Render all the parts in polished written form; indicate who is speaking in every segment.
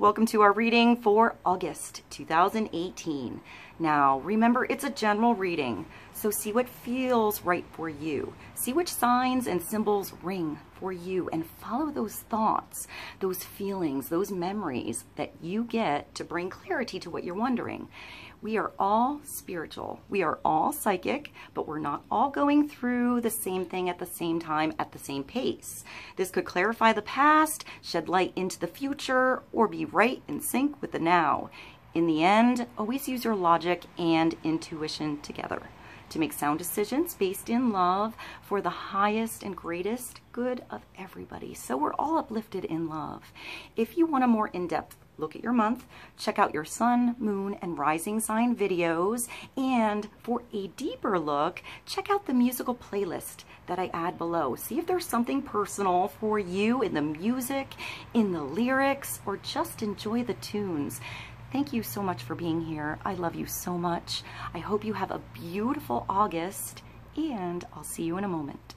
Speaker 1: welcome to our reading for August 2018. Now, remember, it's a general reading, so see what feels right for you. See which signs and symbols ring for you and follow those thoughts, those feelings, those memories that you get to bring clarity to what you're wondering. We are all spiritual. We are all psychic, but we're not all going through the same thing at the same time at the same pace. This could clarify the past, shed light into the future, or be right in sync with the now. In the end, always use your logic and intuition together to make sound decisions based in love for the highest and greatest good of everybody. So we're all uplifted in love. If you want a more in-depth look at your month, check out your sun, moon, and rising sign videos. And for a deeper look, check out the musical playlist that I add below. See if there's something personal for you in the music, in the lyrics, or just enjoy the tunes. Thank you so much for being here. I love you so much. I hope you have a beautiful August, and I'll see you in a moment.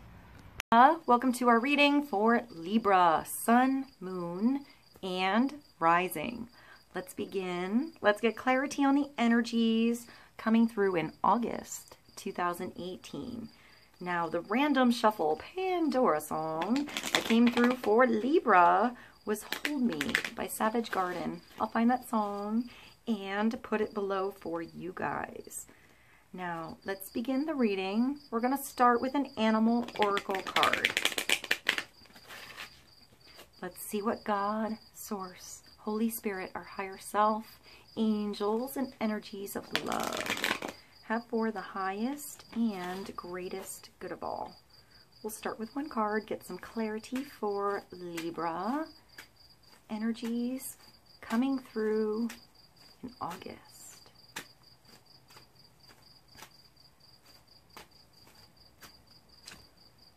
Speaker 1: Welcome to our reading for Libra, sun, moon, and rising. Let's begin. Let's get clarity on the energies coming through in August 2018. Now, the random shuffle Pandora song that came through for Libra was Hold Me by Savage Garden. I'll find that song and put it below for you guys. Now, let's begin the reading. We're going to start with an animal oracle card. Let's see what God, Source, Holy Spirit, our higher self, angels, and energies of love have for the highest and greatest good of all. We'll start with one card, get some clarity for Libra. Energies coming through in August.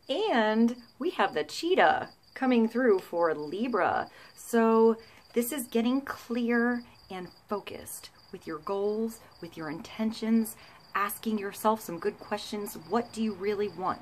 Speaker 1: And we have the cheetah coming through for Libra. So this is getting clear and focused with your goals, with your intentions, asking yourself some good questions. What do you really want?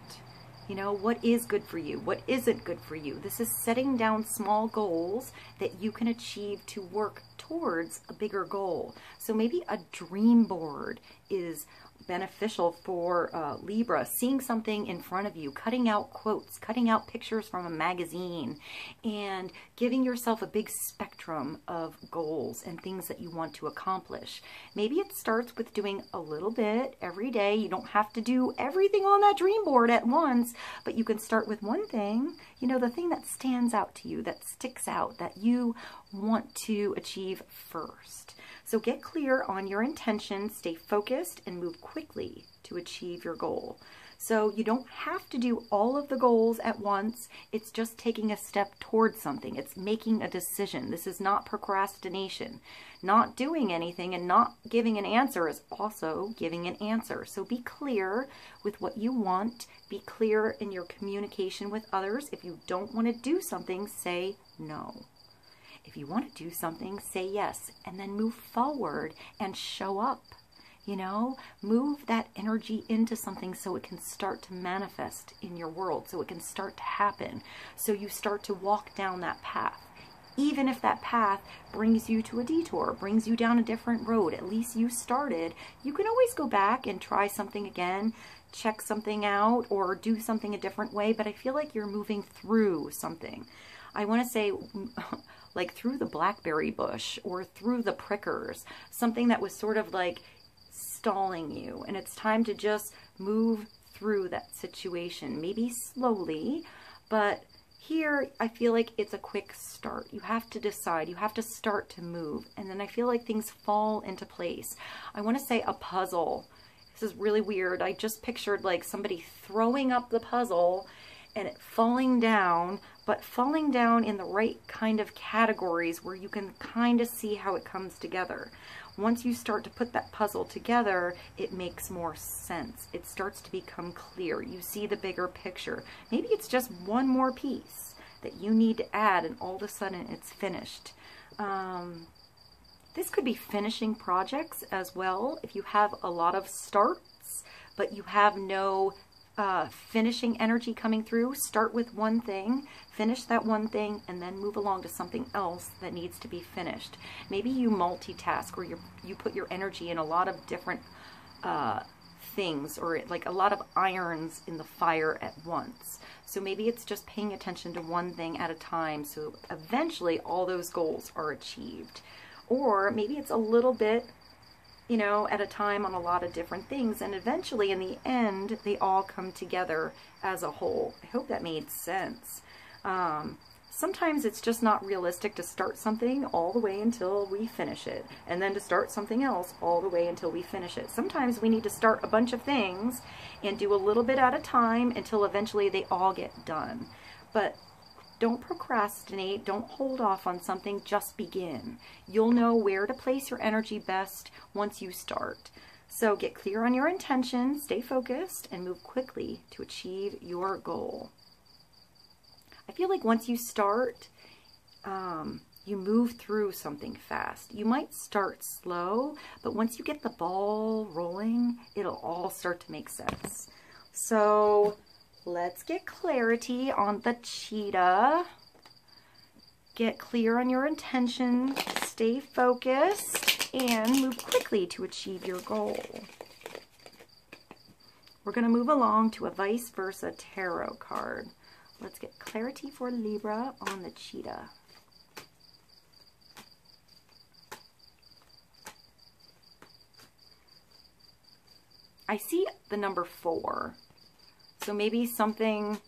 Speaker 1: You know, what is good for you? What isn't good for you? This is setting down small goals that you can achieve to work towards a bigger goal. So maybe a dream board is beneficial for Libra, seeing something in front of you, cutting out quotes, cutting out pictures from a magazine, and giving yourself a big spectrum of goals and things that you want to accomplish. Maybe it starts with doing a little bit every day. You don't have to do everything on that dream board at once, but you can start with one thing, you know, the thing that stands out to you, that sticks out, that you want to achieve first. So get clear on your intentions, stay focused, and move quickly to achieve your goal. So you don't have to do all of the goals at once. It's just taking a step towards something. It's making a decision. This is not procrastination. Not doing anything and not giving an answer is also giving an answer. So be clear with what you want. Be clear in your communication with others. If you don't want to do something, say no. If you want to do something, say yes, and then move forward and show up. You know, move that energy into something so it can start to manifest in your world, so it can start to happen, so you start to walk down that path. Even if that path brings you to a detour, brings you down a different road, at least you started. You can always go back and try something again, check something out, or do something a different way, but I feel like you're moving through something. I want to say like through the blackberry bush or through the prickers, something that was sort of like stalling you, and it's time to just move through that situation, maybe slowly, but here I feel like it's a quick start. You have to decide, you have to start to move, and then I feel like things fall into place. I want to say a puzzle. This is really weird. I just pictured like somebody throwing up the puzzle and it falling down, but falling down in the right kind of categories where you can kind of see how it comes together. Once you start to put that puzzle together, it makes more sense. It starts to become clear. You see the bigger picture. Maybe it's just one more piece that you need to add, and all of a sudden it's finished. This could be finishing projects as well. If you have a lot of starts, but you have no finishing energy coming through. Start with one thing, finish that one thing, and then move along to something else that needs to be finished. Maybe you multitask, or you put your energy in a lot of different things, or like a lot of irons in the fire at once. So maybe it's just paying attention to one thing at a time, so eventually all those goals are achieved. Or maybe it's a little bit, you know, at a time on a lot of different things, and eventually in the end they all come together as a whole. I hope that made sense. Sometimes it's just not realistic to start something all the way until we finish it, and then to start something else all the way until we finish it. Sometimes we need to start a bunch of things and do a little bit at a time until eventually they all get done. But don't procrastinate, don't hold off on something, just begin. You'll know where to place your energy best once you start. So get clear on your intention, stay focused, and move quickly to achieve your goal. I feel like once you start, you move through something fast. You might start slow, but once you get the ball rolling, it'll all start to make sense. So let's get clarity on the cheetah. Get clear on your intention, stay focused, and move quickly to achieve your goal. We're going to move along to a vice versa tarot card. Let's get clarity for Libra on the cheetah. I see the number 4. So maybe something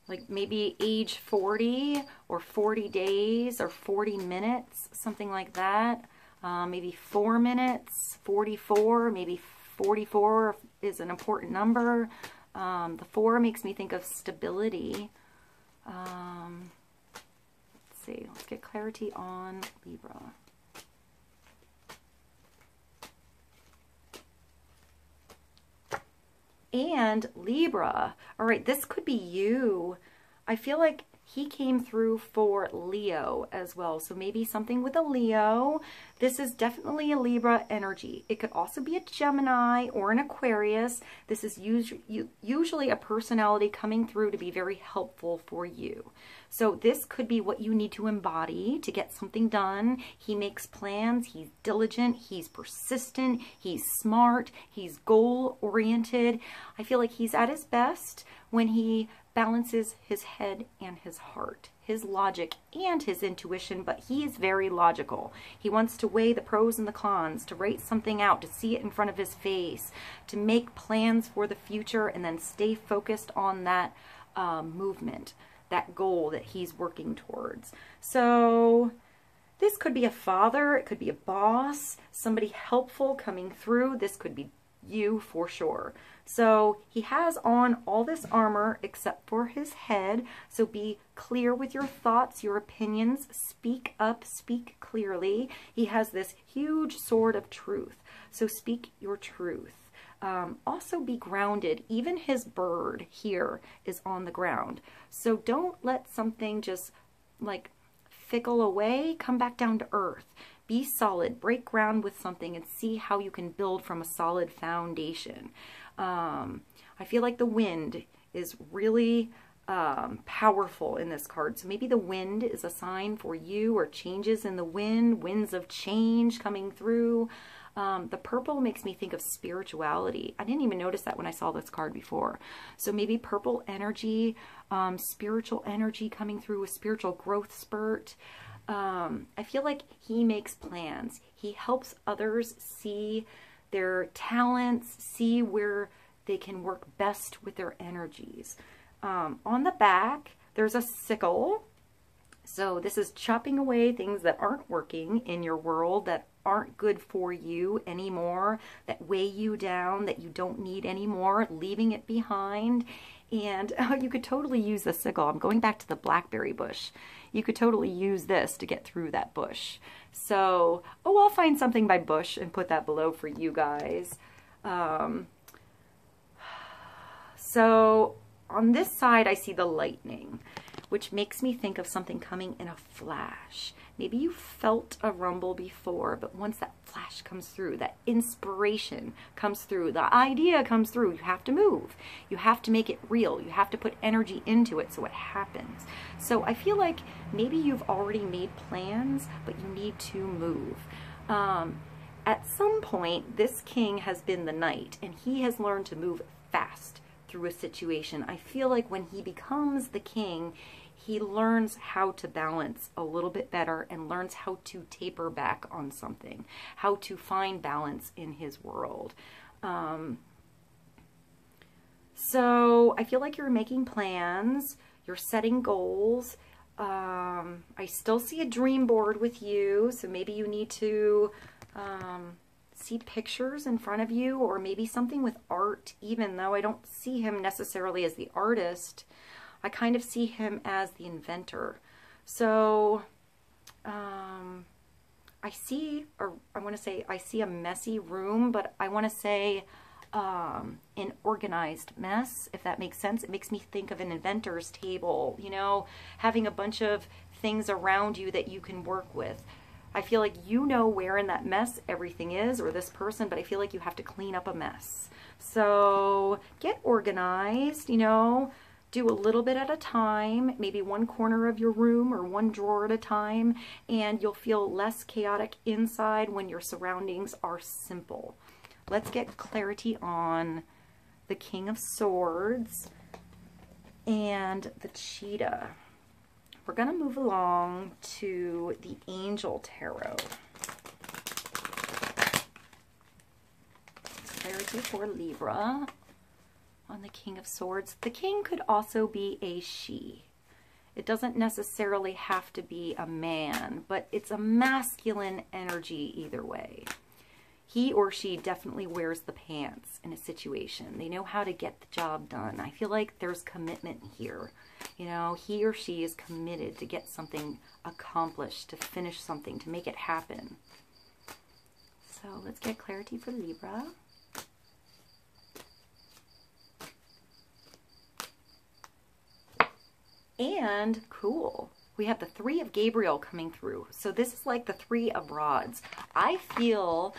Speaker 1: like maybe age 40 or 40 days or 40 minutes, something like that. Maybe 4 minutes, 44, maybe 44 is an important number. The 4 makes me think of stability. Let's see, let's get clarity on Libra. And Libra, all right, this could be you. I feel like he came through for Leo as well. So maybe something with a Leo. This is definitely a Libra energy. It could also be a Gemini or an Aquarius. This is usually a personality coming through to be very helpful for you. So this could be what you need to embody to get something done. He makes plans. He's diligent. He's persistent. He's smart. He's goal-oriented. I feel like he's at his best when he balances his head and his heart, his logic and his intuition, but he is very logical. He wants to weigh the pros and the cons, to write something out, to see it in front of his face, to make plans for the future, and then stay focused on that movement, that goal that he's working towards. So this could be a father, it could be a boss, somebody helpful coming through. This could be you for sure. So he has on all this armor except for his head. So be clear with your thoughts, your opinions. Speak up, speak clearly. He has this huge sword of truth. So speak your truth. Also be grounded. Even his bird here is on the ground. So don't let something just like fickle away. Come back down to earth. Be solid. Break ground with something and see how you can build from a solid foundation. I feel like the wind is really powerful in this card. So maybe the wind is a sign for you, or changes in the wind, winds of change coming through. The purple makes me think of spirituality. I didn't even notice that when I saw this card before. So maybe purple energy, spiritual energy coming through, a spiritual growth spurt. I feel like he makes plans. He helps others see their talents, see where they can work best with their energies. On the back, there's a sickle. So this is chopping away things that aren't working in your world, that aren't good for you anymore, that weigh you down, that you don't need anymore, leaving it behind. And you could totally use the sickle. I'm going back to the blackberry bush. You could totally use this to get through that bush. So, I'll find something by bush and put that below for you guys. So, on this side, I see the lightning. which makes me think of something coming in a flash. Maybe you felt a rumble before, but once that flash comes through, that inspiration comes through, the idea comes through, you have to move. You have to make it real. You have to put energy into it so it happens. So I feel like maybe you've already made plans, but you need to move. At some point, this king has been the knight, and he has learned to move fast through a situation. I feel like when he becomes the king, he learns how to balance a little bit better and learns how to taper back on something, how to find balance in his world. So I feel like you're making plans, you're setting goals. I still see a dream board with you, so maybe you need to see pictures in front of you, or maybe something with art, even though I don't see him necessarily as the artist. I kind of see him as the inventor. So I see, or I want to say I see a messy room, but I want to say an organized mess, if that makes sense. It makes me think of an inventor's table, you know, having a bunch of things around you that you can work with. I feel like you know where in that mess everything is, or this person, but I feel like you have to clean up a mess. So get organized, you know, do a little bit at a time, maybe one corner of your room or one drawer at a time, and you'll feel less chaotic inside when your surroundings are simple. Let's get clarity on the King of Swords and the cheetah. We're going to move along to the Angel Tarot. Clarity for Libra on the King of Swords. The king could also be a she. It doesn't necessarily have to be a man, but it's a masculine energy either way. He or she definitely wears the pants in a situation. They know how to get the job done. I feel like there's commitment here. You know, he or she is committed to get something accomplished, to finish something, to make it happen. So let's get clarity for Libra. And cool, we have the Three of Gabriel coming through. So this is like the Three of Rods. I feel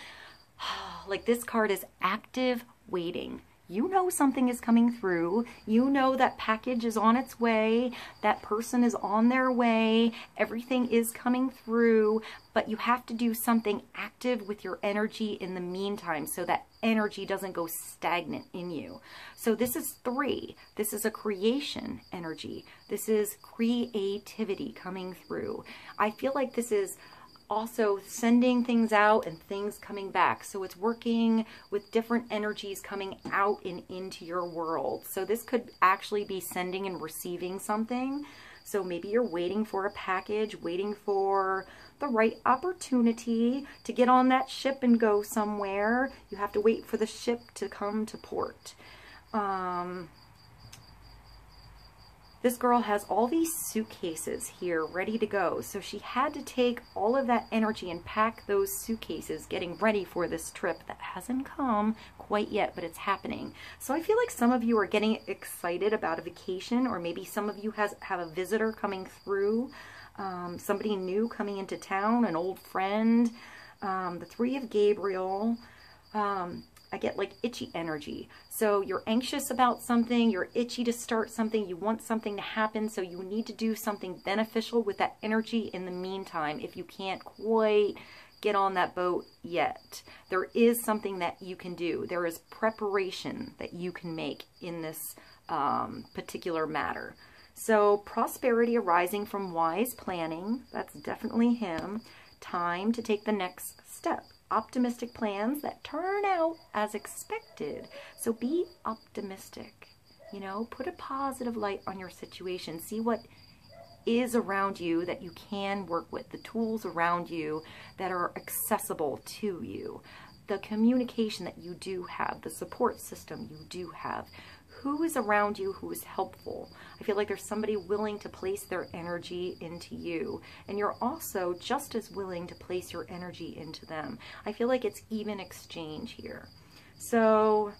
Speaker 1: like this card is active waiting. You know something is coming through. You know that package is on its way. That person is on their way. Everything is coming through. But you have to do something active with your energy in the meantime so that energy doesn't go stagnant in you. So this is 3. This is a creation energy. This is creativity coming through. I feel like this is also sending things out and things coming back. So it's working with different energies coming out and into your world. So this could actually be sending and receiving something. So maybe you're waiting for a package, waiting for the right opportunity to get on that ship and go somewhere. You have to wait for the ship to come to port. This girl has all these suitcases here ready to go. So she had to take all of that energy and pack those suitcases, getting ready for this trip that hasn't come quite yet, but it's happening. So I feel like some of you are getting excited about a vacation, or maybe some of you have a visitor coming through, somebody new coming into town, an old friend. The Three of Gabriel. I get like itchy energy. So you're anxious about something, you're itchy to start something, you want something to happen, so you need to do something beneficial with that energy in the meantime if you can't quite get on that boat yet. There is something that you can do. There is preparation that you can make in this particular matter. So prosperity arising from wise planning, that's definitely him. Time to take the next step. Optimistic plans that turn out as expected. So be optimistic, you know, put a positive light on your situation. See what is around you that you can work with, the tools around you that are accessible to you, the communication that you do have, the support system you do have. Who is around you who is helpful? I feel like there's somebody willing to place their energy into you, and you're also just as willing to place your energy into them. I feel like it's even exchange here. So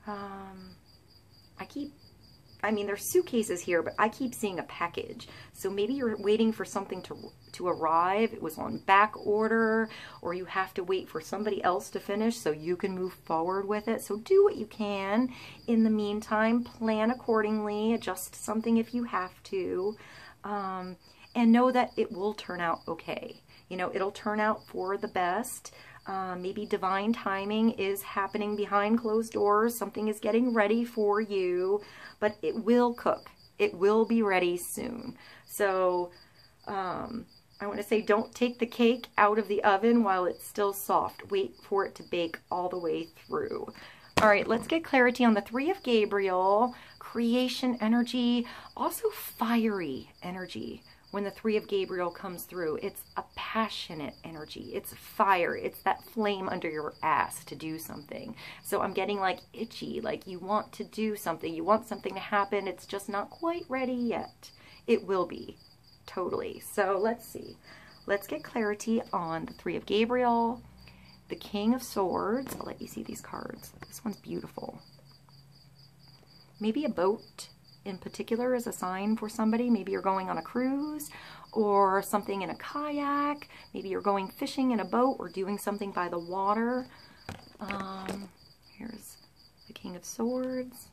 Speaker 1: I I mean, there's suitcases here, but I keep seeing a package. So maybe you're waiting for something to arrive. It was on back order, or you have to wait for somebody else to finish so you can move forward with it. So do what you can. In the meantime, plan accordingly, adjust something if you have to, and know that it will turn out okay. You know, it'll turn out for the best. Maybe divine timing is happening behind closed doors. Something is getting ready for you, but it will cook. It will be ready soon. So I want to say, don't take the cake out of the oven while it's still soft. Wait for it to bake all the way through. All right, let's get clarity on the 3 of Gabriel, creation energy, also fiery energy. When the 3 of Gabriel comes through, it's a passionate energy. It's fire. It's that flame under your ass to do something. So I'm getting like itchy, like you want to do something. You want something to happen. It's just not quite ready yet. It will be, totally. So let's see. Let's get clarity on the 3 of Gabriel, the King of Swords. I'll let you see these cards. This one's beautiful. Maybe a boat in particular is a sign for somebody. Maybe you're going on a cruise or something in a kayak. Maybe you're going fishing in a boat or doing something by the water. Here's the King of Swords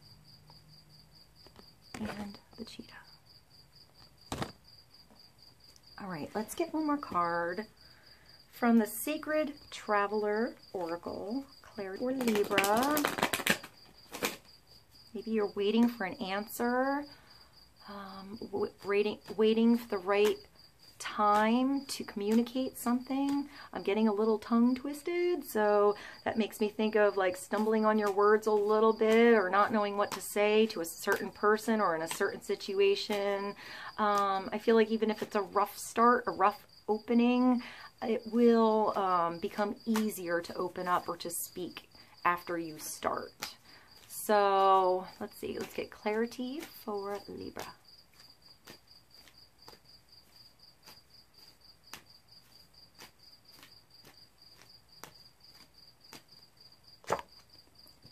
Speaker 1: and the cheetah. All right, let's get one more card from the Sacred Traveler Oracle, clarity for Libra. Maybe you're waiting for an answer, waiting for the right time to communicate something. I'm getting a little tongue twisted, so that makes me think of like stumbling on your words a little bit or not knowing what to say to a certain person or in a certain situation. I feel like even if it's a rough start, a rough opening, it will become easier to open up or to speak after you start. So let's see, let's get clarity for Libra.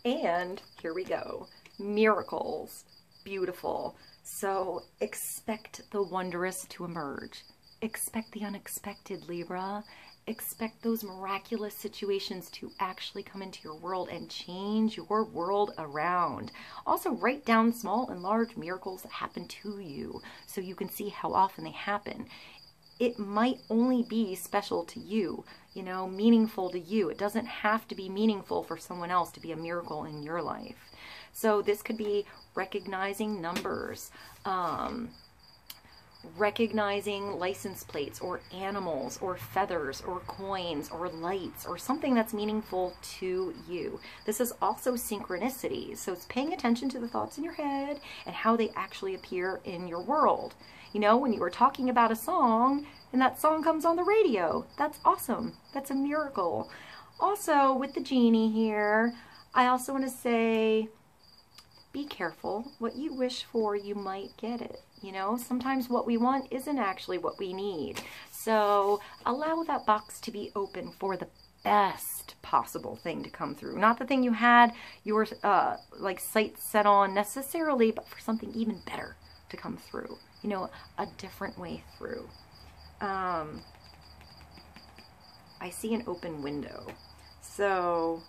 Speaker 1: And here we go. Miracles. Beautiful. So expect the wondrous to emerge. Expect the unexpected, Libra. Expect those miraculous situations to actually come into your world and change your world around. Also, write down small and large miracles that happen to you so you can see how often they happen. It might only be special to you, you know, meaningful to you. It doesn't have to be meaningful for someone else to be a miracle in your life. So this could be recognizing numbers, recognizing license plates or animals or feathers or coins or lights or something that's meaningful to you. This is also synchronicity. So it's paying attention to the thoughts in your head and how they actually appear in your world. You know, when you were talking about a song and that song comes on the radio, that's awesome. That's a miracle. Also, with the genie here, I also want to say, be careful. What you wish for, you might get it. You know, sometimes what we want isn't actually what we need. So allow that box to be open for the best possible thing to come through. Not the thing you had your like sights set on necessarily, but for something even better to come through. You know, a different way through. I see an open window. So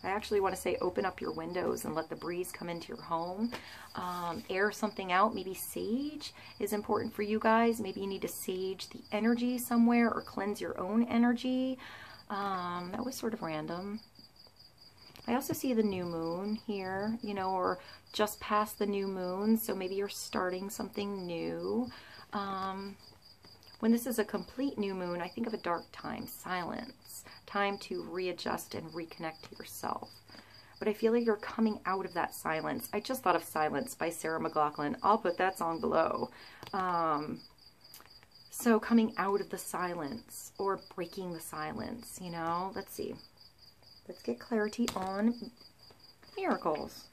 Speaker 1: I actually want to say open up your windows and let the breeze come into your home. Air something out. Maybe sage is important for you guys. Maybe you need to sage the energy somewhere or cleanse your own energy. That was sort of random. I also see the new moon here, you know, or just past the new moon. So maybe you're starting something new. When this is a complete new moon, I think of a dark time, silence, time to readjust and reconnect to yourself. But I feel like you're coming out of that silence. I just thought of Silence by Sarah McLachlan. I'll put that song below. So coming out of the silence or breaking the silence, you know, let's see. Let's get clarity on miracles.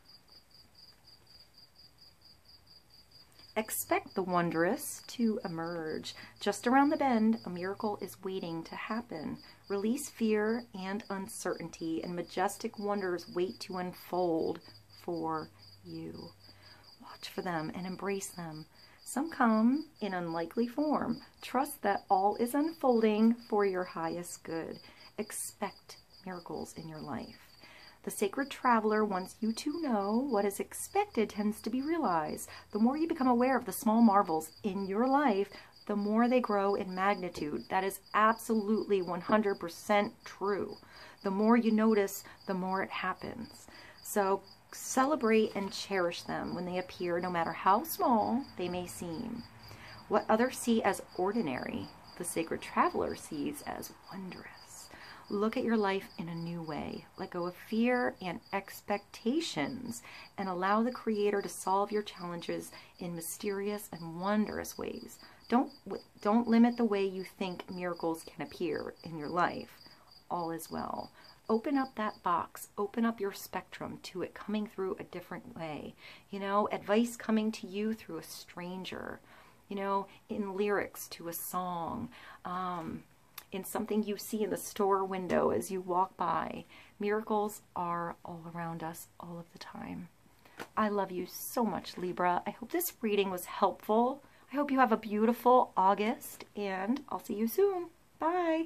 Speaker 1: Expect the wondrous to emerge. Just around the bend, a miracle is waiting to happen. Release fear and uncertainty, and majestic wonders wait to unfold for you. Watch for them and embrace them. Some come in unlikely form. Trust that all is unfolding for your highest good. Expect miracles in your life. The sacred traveler wants you to know what is expected tends to be realized. The more you become aware of the small marvels in your life, the more they grow in magnitude. That is absolutely 100% true. The more you notice, the more it happens. So celebrate and cherish them when they appear, no matter how small they may seem. What others see as ordinary, the sacred traveler sees as wondrous. Look at your life in a new way. Let go of fear and expectations and allow the Creator to solve your challenges in mysterious and wondrous ways. Don't limit the way you think miracles can appear in your life. All is well. Open up that box. Open up your spectrum to it coming through a different way. You know, advice coming to you through a stranger. You know, in lyrics to a song. In something you see in the store window as you walk by. Miracles are all around us all of the time. I love you so much, Libra. I hope this reading was helpful. I hope you have a beautiful August, and I'll see you soon. Bye.